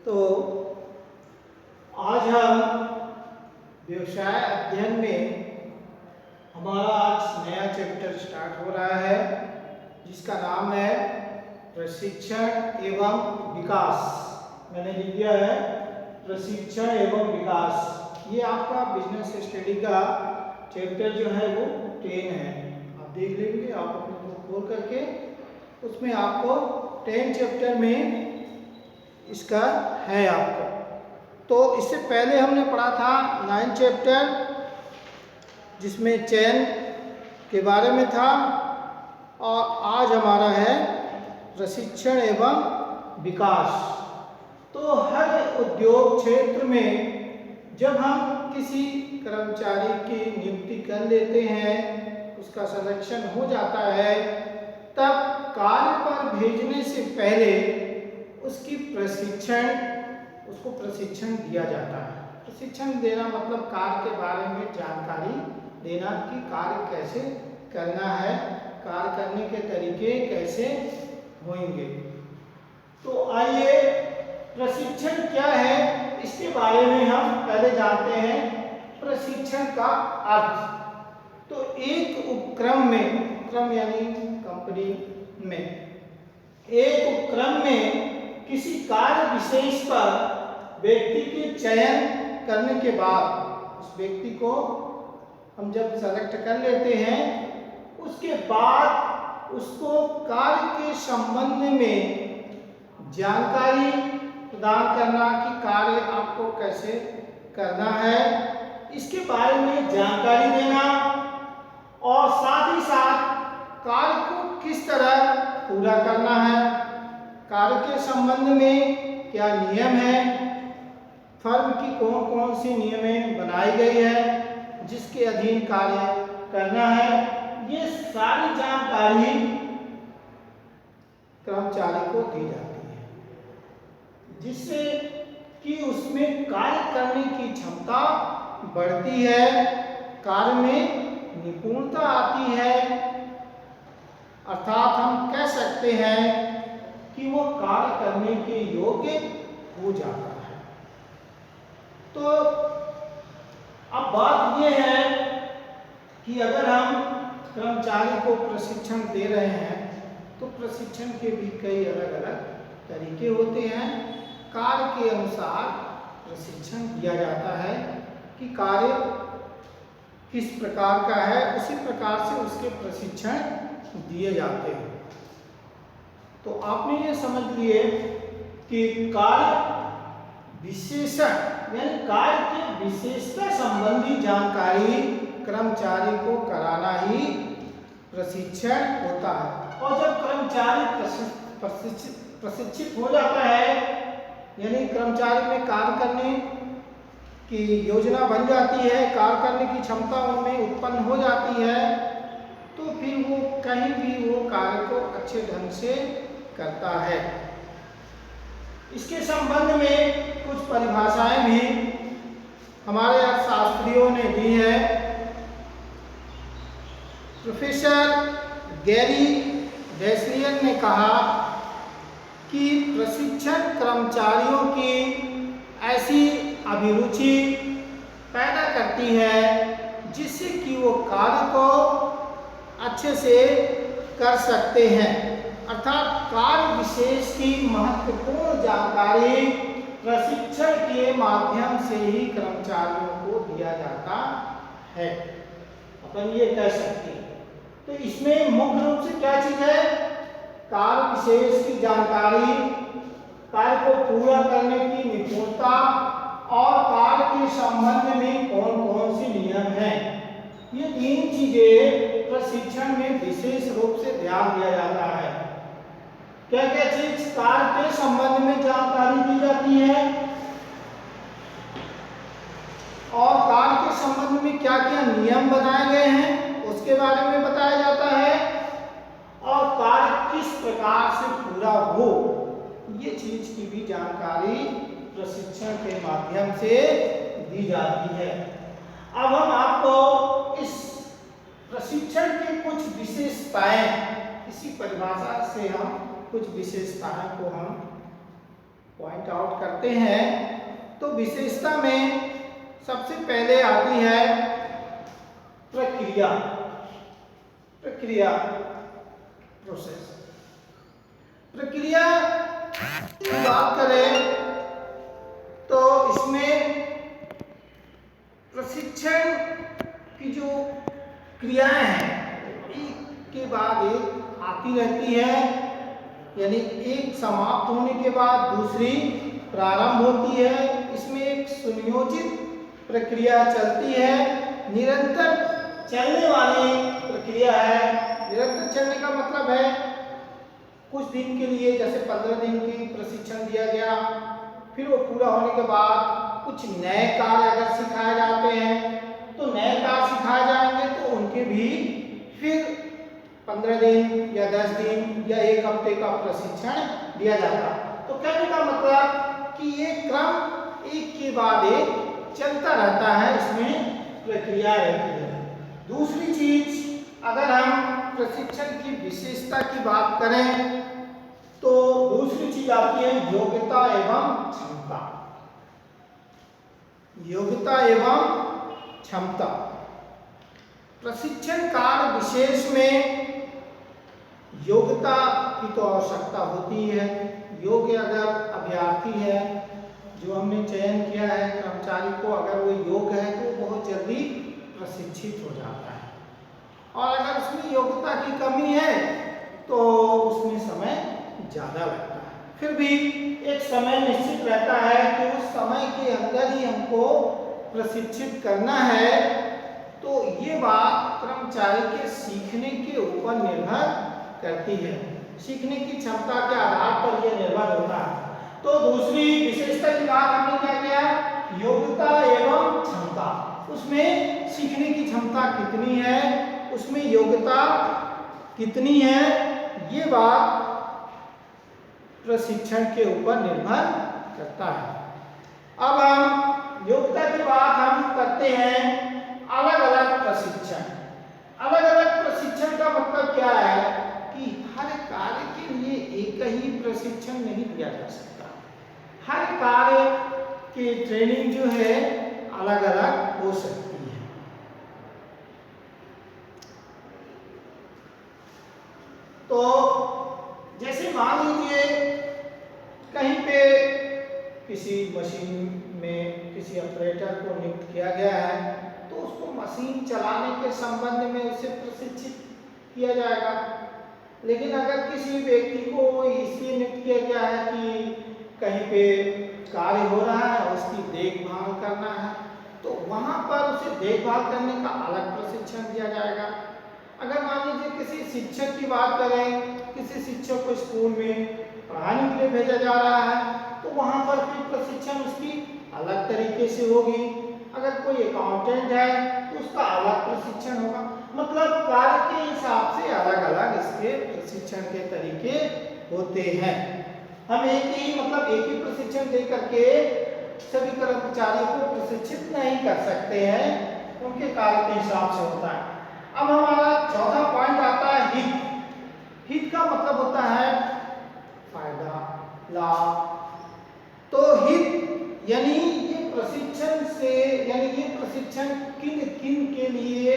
तो आज हम व्यवसाय अध्ययन में हमारा आज नया चैप्टर स्टार्ट हो रहा है जिसका नाम है प्रशिक्षण एवं विकास। मैंने लिख दिया है प्रशिक्षण एवं विकास। ये आपका बिजनेस स्टडी का चैप्टर जो है वो 10 है। आप देख लेंगे, आप अपने बुक खोल करके उसमें आपको 10 चैप्टर में इसका है आपको। तो इससे पहले हमने पढ़ा था 9 चैप्टर जिसमें चयन के बारे में था, और आज हमारा है प्रशिक्षण एवं विकास। तो हर उद्योग क्षेत्र में जब हम किसी कर्मचारी की नियुक्ति कर लेते हैं, उसका सिलेक्शन हो जाता है, तब कार्य पर भेजने से पहले उसको प्रशिक्षण दिया जाता है। प्रशिक्षण देना मतलब कार्य के बारे में जानकारी देना कि कार्य कैसे करना है, कार्य करने के तरीके कैसे होंगे। तो आइए प्रशिक्षण क्या है इसके बारे में हम पहले जानते हैं। प्रशिक्षण का अर्थ तो एक उपक्रम में, उपक्रम यानी कंपनी में, एक उपक्रम में किसी कार्य विशेष पर व्यक्ति के चयन करने के बाद, उस व्यक्ति को हम जब सेलेक्ट कर लेते हैं, उसके बाद उसको कार्य के संबंध में जानकारी प्रदान करना कि कार्य आपको कैसे करना है, इसके बारे में जानकारी देना, और साथ ही साथ कार्य को किस तरह पूरा करना है, कार्य के संबंध में क्या नियम है, फर्म की कौन कौन सी नियमें बनाई गई है जिसके अधीन कार्य करना है, ये सारी जानकारी कर्मचारी को दी जाती है, जिससे कि उसमें कार्य करने की क्षमता बढ़ती है, कार्य में निपुणता आती है, अर्थात हम कह सकते हैं कि वो कार्य करने के योग्य हो जाता है। तो अब बात ये है कि अगर हम कर्मचारी को प्रशिक्षण दे रहे हैं तो प्रशिक्षण के भी कई अलग अलग तरीके होते हैं। कार्य के अनुसार प्रशिक्षण दिया जाता है कि कार्य किस प्रकार का है, उसी प्रकार से उसके प्रशिक्षण दिए जाते हैं। तो आपने ये समझ लिए कि कार्य विशेषण यानी कार्य के विशेषता संबंधी जानकारी कर्मचारी को कराना ही प्रशिक्षण होता है। और जब कर्मचारी प्रशिक्षित हो जाता है, यानी कर्मचारी में कार्य करने की योजना बन जाती है, कार्य करने की क्षमता उनमें उत्पन्न हो जाती है, तो फिर वो कहीं भी वो कार्य को अच्छे ढंग से करता है। इसके संबंध में कुछ परिभाषाएं भी हमारे अर्थशास्त्रियों ने दी है। प्रोफेसर गैरी डेस्लियन ने कहा कि प्रशिक्षण कर्मचारियों की ऐसी अभिरुचि पैदा करती है जिससे कि वो कार्य को अच्छे से कर सकते हैं, अर्थात कार्य विशेष की महत्वपूर्ण जानकारी प्रशिक्षण के माध्यम से ही कर्मचारियों को दिया जाता है, अपन ये कह सकते हैं। तो इसमें मुख्य रूप से क्या चीज है? कार्य विशेष की जानकारी, कार्य को पूरा करने की निपुणता, और कार्य के संबंध में कौन कौन सी नियम हैं। ये 3 चीजें प्रशिक्षण में विशेष रूप से ध्यान दिया जाता है। क्या क्या चीज कार्य के संबंध में जानकारी दी जाती है, और कार्य के संबंध में क्या क्या नियम बनाए गए हैं उसके बारे में बताया जाता है, और कार्य किस प्रकार से पूरा हो, ये चीज की भी जानकारी प्रशिक्षण के माध्यम से दी जाती है। अब हम आपको इस प्रशिक्षण की कुछ विशेषताएं, इसी परिभाषा से हम कुछ विशेषताएं को हम पॉइंट आउट करते हैं तो विशेषता में सबसे पहले आती है प्रक्रिया। प्रक्रिया प्रोसेस। प्रक्रिया की बात करें तो इसमें प्रशिक्षण की जो क्रियाएं हैं एक के बाद एक आती रहती है, यानी एक समाप्त होने के बाद दूसरी प्रारंभ होती है। इसमें एक सुनियोजित प्रक्रिया चलती है, निरंतर चलने वाली प्रक्रिया है। निरंतर चलने का मतलब है कुछ दिन के लिए, जैसे 15 दिन की प्रशिक्षण दिया गया, फिर वो पूरा होने के बाद कुछ नए कार्य अगर सिखाए जाते हैं तो नए कार्य सिखाए जाएंगे तो उनके भी फिर 15 दिन या 10 दिन या 1 हफ्ते का प्रशिक्षण दिया जाता। तो कहने का मतलब कि ये क्रम एक के बाद एक चलता रहता है, इसमें प्रक्रिया रहती है। दूसरी चीज, अगर हम प्रशिक्षण की विशेषता की बात करें तो दूसरी चीज आती है योग्यता एवं क्षमता। योग्यता एवं क्षमता। प्रशिक्षण कार्य विशेष में योग्यता की तो आवश्यकता होती है। योग्य अगर अभ्यर्थी है, जो हमने चयन किया है कर्मचारी को, अगर वो योग्य है तो वो बहुत जल्दी प्रशिक्षित हो जाता है, और अगर उसमें योग्यता की कमी है तो उसमें समय ज़्यादा लगता है। फिर भी एक समय निश्चित रहता है कि उस समय के अंदर ही हमको प्रशिक्षित करना है। तो ये बात कर्मचारी के सीखने के ऊपर निर्भर करती है, सीखने की क्षमता के आधार पर यह निर्भर होता है। तो दूसरी विशेषता की बात हमने क्या किया, योग्यता एवं क्षमता। उसमें सीखने की क्षमता कितनी है, उसमें योग्यता कितनी है, ये बात प्रशिक्षण के ऊपर निर्भर करता है। अब हम योग्यता की बात हम करते हैं अलग अलग प्रशिक्षण। अलग अलग प्रशिक्षण का मतलब क्या है कि हर कार्य के लिए एक ही प्रशिक्षण नहीं दिया जा सकता। हर कार्य की ट्रेनिंग जो है अलग अलग हो सकती है। तो जैसे मान लीजिए कहीं पे किसी मशीन में किसी ऑपरेटर को नियुक्त किया गया है, तो उसको मशीन चलाने के संबंध में उसे प्रशिक्षित किया जाएगा। लेकिन अगर किसी व्यक्ति को इसलिए नियुक्त किया गया है कि कहीं पे कार्य हो रहा है, उसकी देखभाल करना है, तो वहाँ पर उसे देखभाल करने का अलग प्रशिक्षण दिया जाएगा। अगर मान लीजिए किसी शिक्षक की बात करें, किसी शिक्षक को स्कूल में पढ़ाने के लिए भेजा जा रहा है, तो वहाँ पर फिर प्रशिक्षण उसकी अलग तरीके से होगी। अगर कोई अकाउंटेंट है तो उसका अलग प्रशिक्षण होगा। मतलब कार्य के हिसाब से अलग अलग इसके प्रशिक्षण के तरीके होते हैं। हम एक ही प्रशिक्षण दे करके सभी कर्मचारियों को प्रशिक्षित नहीं कर सकते हैं, उनके कार्य के हिसाब से होता है। अब हमारा चौथा पॉइंट आता है हित। हित का मतलब होता है फायदा, लाभ। तो हित यानी ये प्रशिक्षण से, यानी ये प्रशिक्षण किन किन के लिए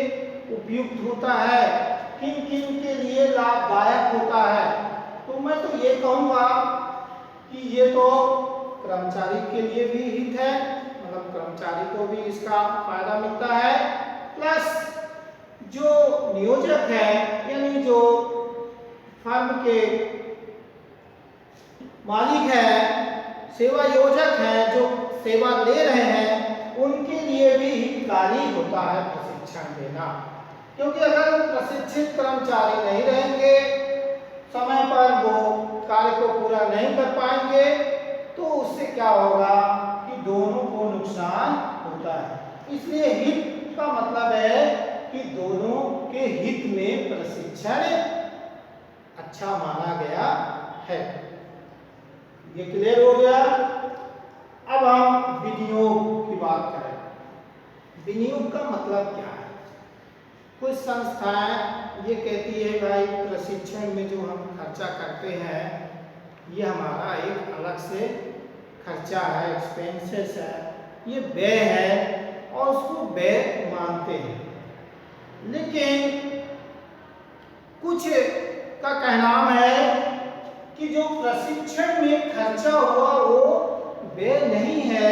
उपयुक्त होता है, किन किन के लिए लाभदायक होता है। तो मैं तो ये कहूँगा कि ये तो कर्मचारी के लिए भी हित है, मतलब कर्मचारी को भी इसका फायदा मिलता है, प्लस जो नियोजक है यानी जो फर्म के मालिक है, सेवा योजक है, जो सेवा ले रहे हैं, उनके लिए भी हितकारी होता है प्रशिक्षण देना। क्योंकि अगर प्रशिक्षित कर्मचारी नहीं रहेंगे, समय पर वो कार्य को पूरा नहीं कर पाएंगे, तो उससे क्या होगा कि दोनों को नुकसान होता है। इसलिए हित का मतलब है कि दोनों के हित में प्रशिक्षण अच्छा माना गया है। ये क्लियर हो गया। अब हम विनियोग की बात करें। विनियोग का मतलब क्या है? कुछ संस्थाएं ये कहती है भाई प्रशिक्षण में जो हम खर्चा करते हैं ये हमारा एक अलग से खर्चा है, एक्सपेंसेस है, ये व्यय है और उसको व्यय मानते हैं। लेकिन कुछ का कहना है कि जो प्रशिक्षण में खर्चा हुआ वो व्यय नहीं है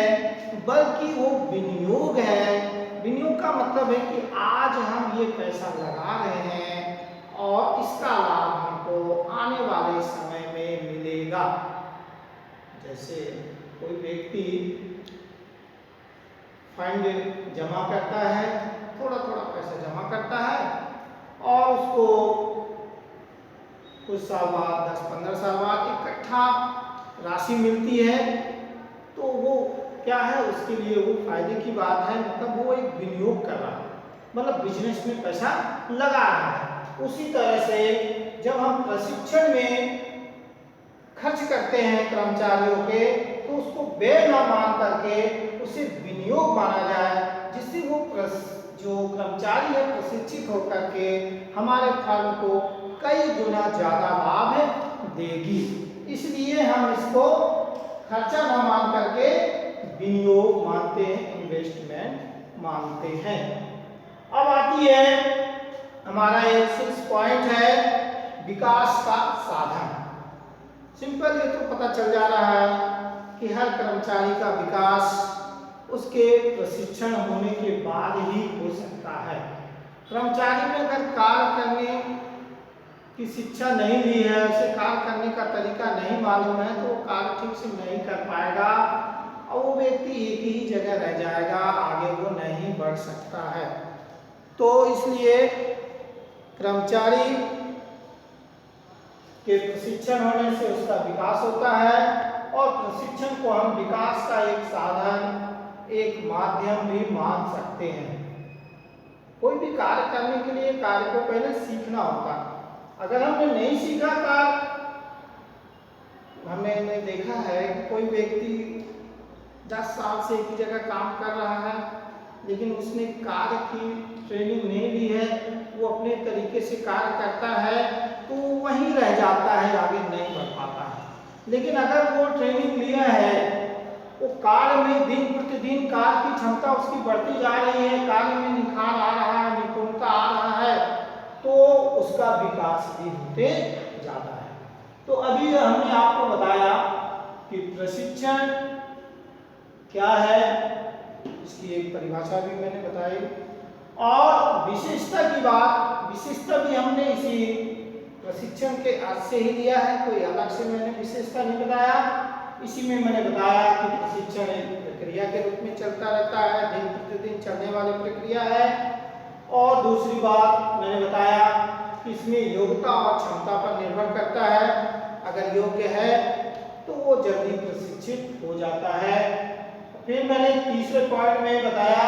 बल्कि वो विनियोग है। विनियोग का मतलब है कि आज हम ये पैसा लगा रहे हैं और इसका लाभ हमको आने वाले समय में मिलेगा। जैसे कोई व्यक्ति फंड जमा करता है, थोड़ा थोड़ा पैसा जमा करता है और उसको कुछ साल बाद 10-15 साल बाद इकट्ठा राशि मिलती है, तो वो क्या है, उसके लिए वो फायदे की बात है, मतलब वो एक विनियोग कर रहा है, मतलब बिजनेस में पैसा लगा रहा है। उसी तरह से जब हम प्रशिक्षण में खर्च करते हैं कर्मचारियों के, तो उसको व्यय न मान करके उसे विनियोग माना जाए, जिससे वो जो कर्मचारी है प्रशिक्षित होकर के हमारे फर्म को कई गुना ज्यादा लाभ देगी। इसलिए हम इसको खर्चा न मान करके विनियोग मानते हैं, इन्वेस्टमेंट मानते हैं। अब आती है हमारा एक 6 पॉइंट है विकास का साधन। सिंपल ये तो पता चल जा रहा है कि हर कर्मचारी का विकास उसके प्रशिक्षण होने के बाद ही हो सकता है। कर्मचारी में अगर कार्य करने की शिक्षा नहीं ली है, उसे कार्य करने का तरीका नहीं मालूम है, तो वो कार्य ठीक से नहीं कर पाएगा और वो व्यक्ति एक ही जगह रह जाएगा, आगे वो नहीं बढ़ सकता है। तो इसलिए कर्मचारी के प्रशिक्षण होने से उसका विकास होता है और प्रशिक्षण को हम विकास का एक साधन, एक माध्यम भी मान सकते हैं। कोई भी कार्य करने के लिए कार्य को पहले सीखना होता है। अगर हमने नहीं सीखा कार्य, हमने देखा है कि कोई व्यक्ति 10 साल से एक ही जगह काम कर रहा है, लेकिन उसने कार्य की ट्रेनिंग नहीं ली है, वो अपने तरीके से कार्य करता है तो वहीं रह जाता है, आगे नहीं बढ़ पाता है। लेकिन अगर वो ट्रेनिंग लिया है, वो कार्य में दिन प्रतिदिन कार्य की क्षमता उसकी बढ़ती जा रही है, कार्य में निखार आ रहा है, निपुणता आ रहा है, तो उसका विकास भी होते जाता है। तो अभी हमने आपको बताया कि प्रशिक्षण क्या है, इसकी एक परिभाषा भी मैंने बताई और विशेषता की बात, विशेषता भी हमने इसी प्रशिक्षण के अर्थ से ही लिया है, कोई अलग से मैंने विशेषता नहीं बताया। इसी में मैंने बताया कि प्रशिक्षण एक प्रक्रिया के रूप में चलता रहता है, दिन प्रतिदिन चलने वाली प्रक्रिया है। और दूसरी बात मैंने बताया कि इसमें योग्यता और क्षमता पर निर्भर करता है, अगर योग्य है तो वो जल्दी प्रशिक्षित हो जाता है। फिर मैंने तीसरे पॉइंट में बताया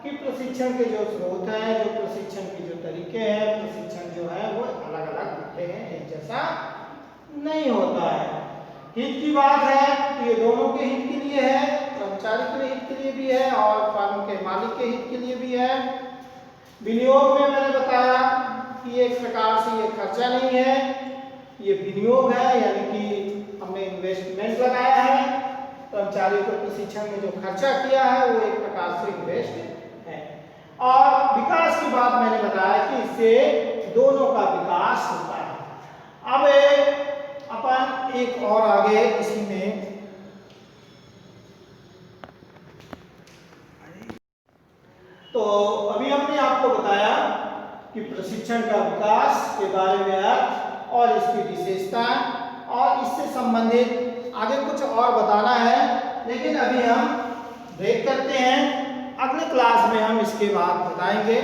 कि प्रशिक्षण के जो स्रोत हैं, जो प्रशिक्षण के जो तरीके हैं, प्रशिक्षण जो है वो अलग अलग होते हैं, एक जैसा नहीं होता है। हित की बात है तो ये दोनों के हित के लिए है, कर्मचारी के हित के लिए भी है और फर्म के मालिक के हित के लिए भी है। विनियोग में मैंने बताया कि एक प्रकार से ये खर्चा नहीं है, ये विनियोग है, यानी कि हमने इन्वेस्टमेंट लगाया है, कर्मचारी को प्रशिक्षण में जो खर्चा किया है वो एक प्रकार से इन्वेस्ट है। और विकास की बात मैंने बताया कि इससे दोनों का विकास होता है। अब अपन एक और आगे इसी में तो अभी हमने आपको बताया कि प्रशिक्षण का विकास के बारे में अर्थ और इसकी विशेषता और इससे संबंधित आगे कुछ और बताना है, लेकिन अभी हम ब्रेक करते हैं। अगले क्लास में हम इसके बाद बताएंगे।